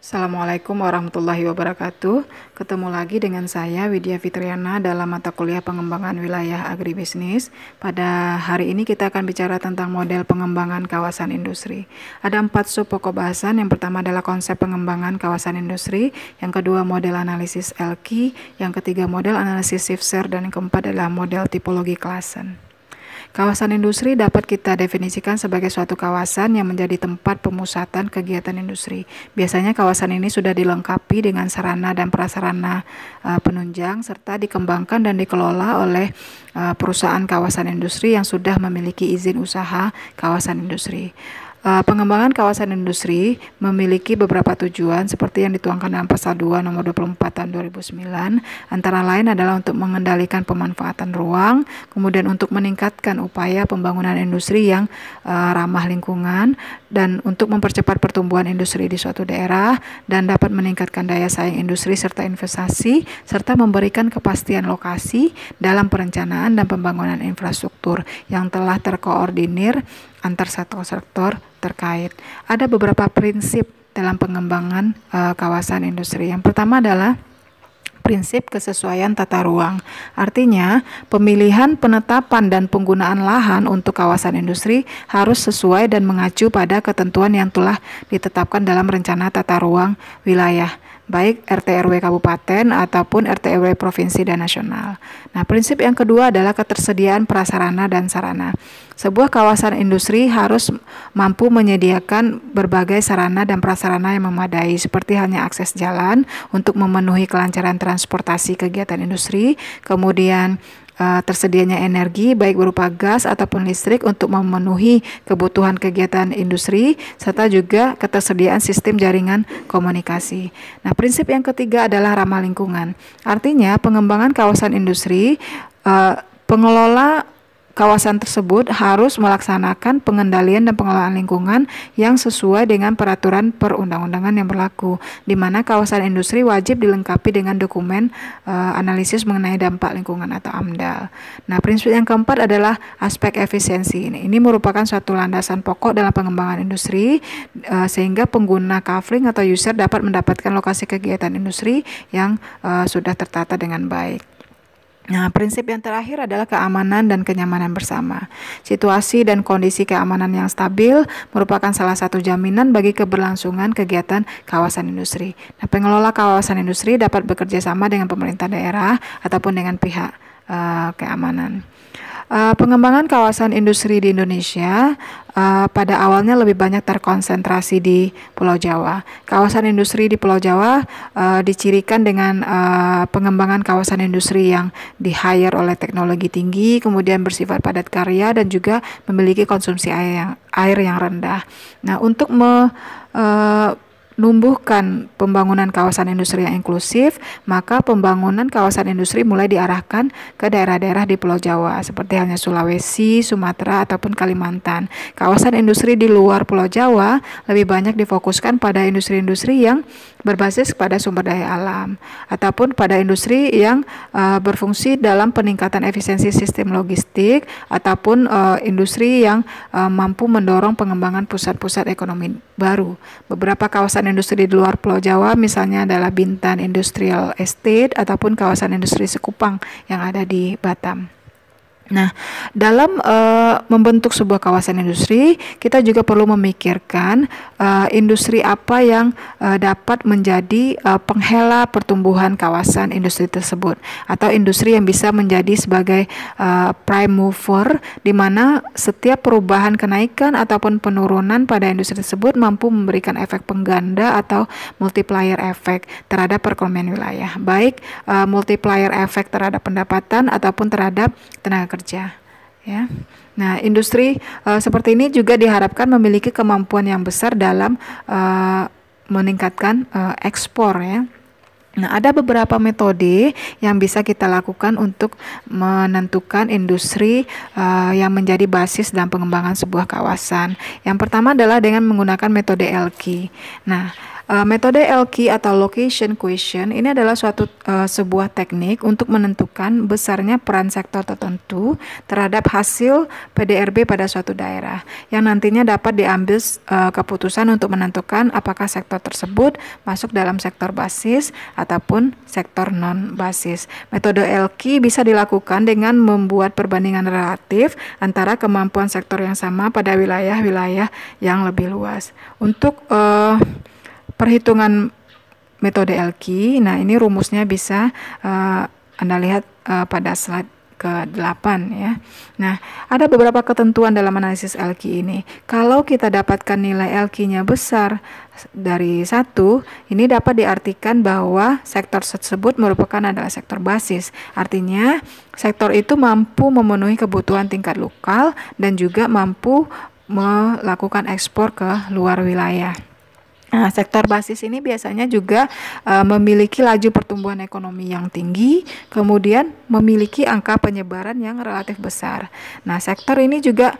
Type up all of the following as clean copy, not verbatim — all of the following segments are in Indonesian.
Assalamualaikum warahmatullahi wabarakatuh. Ketemu lagi dengan saya Widya Fitriana dalam mata kuliah pengembangan wilayah agribisnis. Pada hari ini kita akan bicara tentang model pengembangan kawasan industri. Ada 4 sub pokok bahasan. Yang pertama adalah konsep pengembangan kawasan industri, yang kedua model analisis Elki, yang ketiga model analisis Shifter, dan yang keempat adalah model tipologi Claassen. Kawasan industri dapat kita definisikan sebagai suatu kawasan yang menjadi tempat pemusatan kegiatan industri. Biasanya kawasan ini sudah dilengkapi dengan sarana dan prasarana penunjang serta dikembangkan dan dikelola oleh perusahaan kawasan industri yang sudah memiliki izin usaha kawasan industri. Pengembangan kawasan industri memiliki beberapa tujuan seperti yang dituangkan dalam Pasal 2 Nomor 24 Tahun 2009, antara lain adalah untuk mengendalikan pemanfaatan ruang, kemudian untuk meningkatkan upaya pembangunan industri yang ramah lingkungan, dan untuk mempercepat pertumbuhan industri di suatu daerah, dan dapat meningkatkan daya saing industri serta investasi, serta memberikan kepastian lokasi dalam perencanaan dan pembangunan infrastruktur yang telah terkoordinir antar sektor-sektor terkait. Ada beberapa prinsip dalam pengembangan kawasan industri. Yang pertama adalah prinsip kesesuaian tata ruang. Artinya, pemilihan, penetapan, dan penggunaan lahan untuk kawasan industri harus sesuai dan mengacu pada ketentuan yang telah ditetapkan dalam rencana tata ruang wilayah, baik RT/RW kabupaten ataupun RT/RW provinsi dan nasional. Nah, prinsip yang kedua adalah ketersediaan prasarana dan sarana. Sebuah kawasan industri harus mampu menyediakan berbagai sarana dan prasarana yang memadai, seperti halnya akses jalan untuk memenuhi kelancaran transportasi kegiatan industri, kemudian tersedianya energi baik berupa gas ataupun listrik untuk memenuhi kebutuhan kegiatan industri, serta juga ketersediaan sistem jaringan komunikasi. Nah, prinsip yang ketiga adalah ramah lingkungan. Artinya, pengembangan kawasan industri, pengelola kawasan tersebut harus melaksanakan pengendalian dan pengelolaan lingkungan yang sesuai dengan peraturan perundang-undangan yang berlaku, di mana kawasan industri wajib dilengkapi dengan dokumen analisis mengenai dampak lingkungan atau AMDAL. Nah, prinsip yang keempat adalah aspek efisiensi. Ini merupakan suatu landasan pokok dalam pengembangan industri, sehingga pengguna kafling atau user dapat mendapatkan lokasi kegiatan industri yang sudah tertata dengan baik. Nah, prinsip yang terakhir adalah keamanan dan kenyamanan bersama. Situasi dan kondisi keamanan yang stabil merupakan salah satu jaminan bagi keberlangsungan kegiatan kawasan industri. Nah, pengelola kawasan industri dapat bekerja sama dengan pemerintah daerah ataupun dengan pihak keamanan. Pengembangan kawasan industri di Indonesia pada awalnya lebih banyak terkonsentrasi di Pulau Jawa. Kawasan industri di Pulau Jawa dicirikan dengan pengembangan kawasan industri yang di-hire oleh teknologi tinggi, kemudian bersifat padat karya, dan juga memiliki konsumsi air yang rendah. Nah, untuk menumbuhkan pembangunan kawasan industri yang inklusif, maka pembangunan kawasan industri mulai diarahkan ke daerah-daerah di Pulau Jawa, seperti halnya Sulawesi, Sumatera, ataupun Kalimantan. Kawasan industri di luar Pulau Jawa lebih banyak difokuskan pada industri-industri yang berbasis pada sumber daya alam, ataupun pada industri yang berfungsi dalam peningkatan efisiensi sistem logistik, ataupun industri yang mampu mendorong pengembangan pusat-pusat ekonomi baru. Beberapa kawasan industri di luar Pulau Jawa misalnya adalah Bintan Industrial Estate ataupun kawasan industri Sekupang yang ada di Batam. Nah, dalam membentuk sebuah kawasan industri, kita juga perlu memikirkan industri apa yang dapat menjadi penghela pertumbuhan kawasan industri tersebut, atau industri yang bisa menjadi sebagai prime mover, di mana setiap perubahan kenaikan ataupun penurunan pada industri tersebut mampu memberikan efek pengganda atau multiplier efek terhadap perekonomian wilayah, baik multiplier efek terhadap pendapatan ataupun terhadap tenaga kerja, ya. Nah, industri seperti ini juga diharapkan memiliki kemampuan yang besar dalam meningkatkan ekspor, ya. Nah, ada beberapa metode yang bisa kita lakukan untuk menentukan industri yang menjadi basis dalam pengembangan sebuah kawasan. Yang pertama adalah dengan menggunakan metode Elki. Nah, Metode LQ atau location question ini adalah sebuah teknik untuk menentukan besarnya peran sektor tertentu terhadap hasil PDRB pada suatu daerah yang nantinya dapat diambil keputusan untuk menentukan apakah sektor tersebut masuk dalam sektor basis ataupun sektor non basis. Metode LQ bisa dilakukan dengan membuat perbandingan relatif antara kemampuan sektor yang sama pada wilayah-wilayah yang lebih luas. Untuk perhitungan metode LQ, nah ini rumusnya bisa Anda lihat pada slide ke-8 ya. Nah, ada beberapa ketentuan dalam analisis LQ ini. Kalau kita dapatkan nilai LQ-nya besar dari 1, ini dapat diartikan bahwa sektor tersebut merupakan adalah sektor basis. Artinya, sektor itu mampu memenuhi kebutuhan tingkat lokal dan juga mampu melakukan ekspor ke luar wilayah. Nah, sektor basis ini biasanya juga memiliki laju pertumbuhan ekonomi yang tinggi, kemudian memiliki angka penyebaran yang relatif besar. Nah, sektor ini juga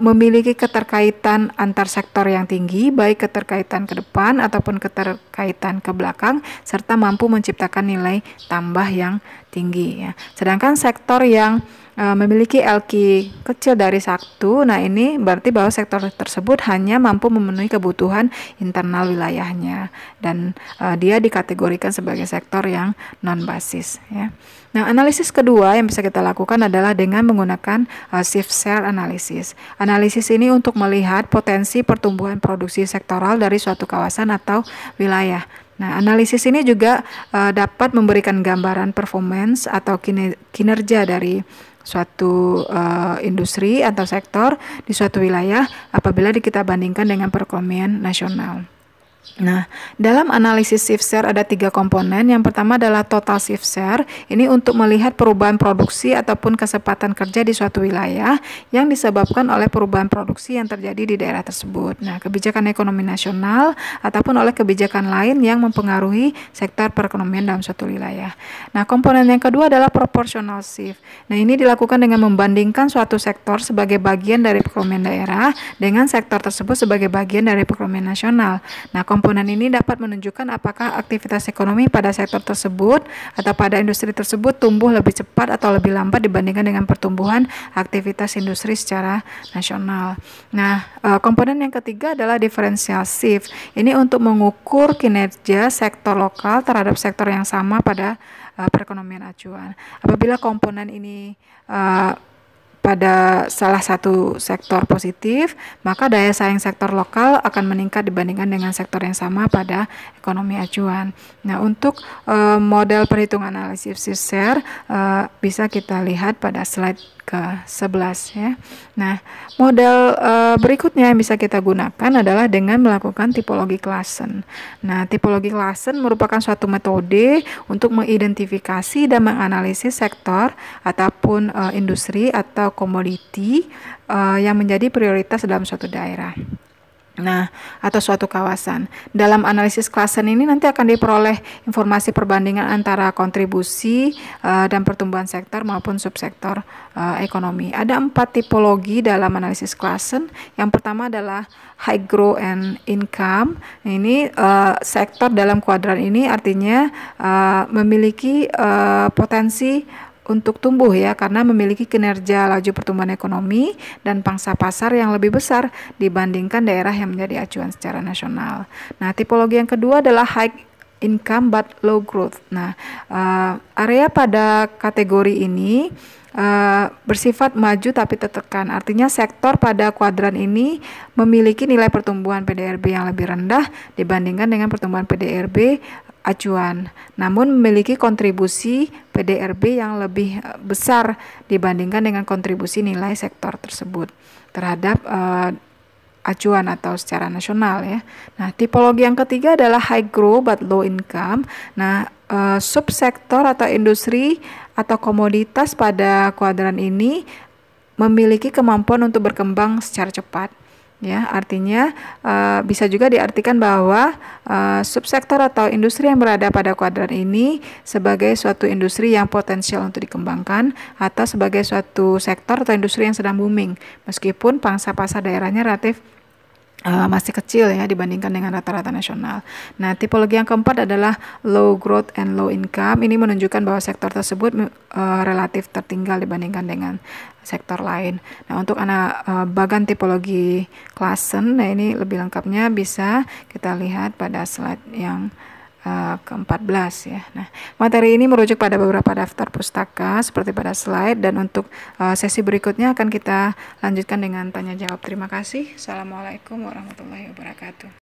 memiliki keterkaitan antar sektor yang tinggi, baik keterkaitan ke depan ataupun keterkaitan ke belakang, serta mampu menciptakan nilai tambah yang tinggi. Ya. Sedangkan sektor yang memiliki LQ kecil dari 1, nah ini berarti bahwa sektor tersebut hanya mampu memenuhi kebutuhan internal wilayahnya dan dia dikategorikan sebagai sektor yang non basis ya. Nah, analisis kedua yang bisa kita lakukan adalah dengan menggunakan shift share analysis. Analisis ini untuk melihat potensi pertumbuhan produksi sektoral dari suatu kawasan atau wilayah. Nah, analisis ini juga dapat memberikan gambaran performance atau kinerja dari suatu industri atau sektor di suatu wilayah apabila kita bandingkan dengan perekonomian nasional. Nah, dalam analisis shift share ada 3 komponen. Yang pertama adalah total shift share. Ini untuk melihat perubahan produksi ataupun kesempatan kerja di suatu wilayah yang disebabkan oleh perubahan produksi yang terjadi di daerah tersebut. Nah, kebijakan ekonomi nasional ataupun oleh kebijakan lain yang mempengaruhi sektor perekonomian dalam suatu wilayah. Nah, komponen yang kedua adalah proportional shift. Nah, ini dilakukan dengan membandingkan suatu sektor sebagai bagian dari perekonomian daerah dengan sektor tersebut sebagai bagian dari perekonomian nasional. Nah, komponen ini dapat menunjukkan apakah aktivitas ekonomi pada sektor tersebut atau pada industri tersebut tumbuh lebih cepat atau lebih lambat dibandingkan dengan pertumbuhan aktivitas industri secara nasional. Nah, komponen yang ketiga adalah differential shift. Ini untuk mengukur kinerja sektor lokal terhadap sektor yang sama pada perekonomian acuan. Apabila komponen ini pada salah satu sektor positif, maka daya saing sektor lokal akan meningkat dibandingkan dengan sektor yang sama pada ekonomi acuan. Nah, untuk model perhitungan analisis shift share bisa kita lihat pada slide ke-11 ya. Nah, model berikutnya yang bisa kita gunakan adalah dengan melakukan tipologi Classen. Nah, tipologi Classen merupakan suatu metode untuk mengidentifikasi dan menganalisis sektor ataupun industri atau komoditi yang menjadi prioritas dalam suatu daerah. Nah, atau suatu kawasan. Dalam analisis Classen ini nanti akan diperoleh informasi perbandingan antara kontribusi dan pertumbuhan sektor maupun subsektor ekonomi. Ada 4 tipologi dalam analisis Classen. Yang pertama adalah high growth and income. Ini sektor dalam kuadran ini artinya memiliki potensi untuk tumbuh ya, karena memiliki kinerja laju pertumbuhan ekonomi dan pangsa pasar yang lebih besar dibandingkan daerah yang menjadi acuan secara nasional. Nah, tipologi yang kedua adalah high income but low growth. Nah, area pada kategori ini bersifat maju tapi tertekan. Artinya sektor pada kuadran ini memiliki nilai pertumbuhan PDRB yang lebih rendah dibandingkan dengan pertumbuhan PDRB acuan, namun memiliki kontribusi PDRB yang lebih besar dibandingkan dengan kontribusi nilai sektor tersebut terhadap acuan atau secara nasional ya. Nah, tipologi yang ketiga adalah high growth but low income. Nah, subsektor atau industri atau komoditas pada kuadran ini memiliki kemampuan untuk berkembang secara cepat. Ya, artinya bisa juga diartikan bahwa subsektor atau industri yang berada pada kuadran ini sebagai suatu industri yang potensial untuk dikembangkan atau sebagai suatu sektor atau industri yang sedang booming meskipun pangsa pasar daerahnya relatif masih kecil ya dibandingkan dengan rata-rata nasional. Nah, tipologi yang keempat adalah low growth and low income. Ini menunjukkan bahwa sektor tersebut relatif tertinggal dibandingkan dengan sektor lain. Nah, untuk bagan tipologi Klassen, nah ini lebih lengkapnya bisa kita lihat pada slide yang ke-14 ya. Nah, materi ini merujuk pada beberapa daftar pustaka seperti pada slide, dan untuk sesi berikutnya akan kita lanjutkan dengan tanya jawab. Terima kasih. Assalamualaikum warahmatullahi wabarakatuh.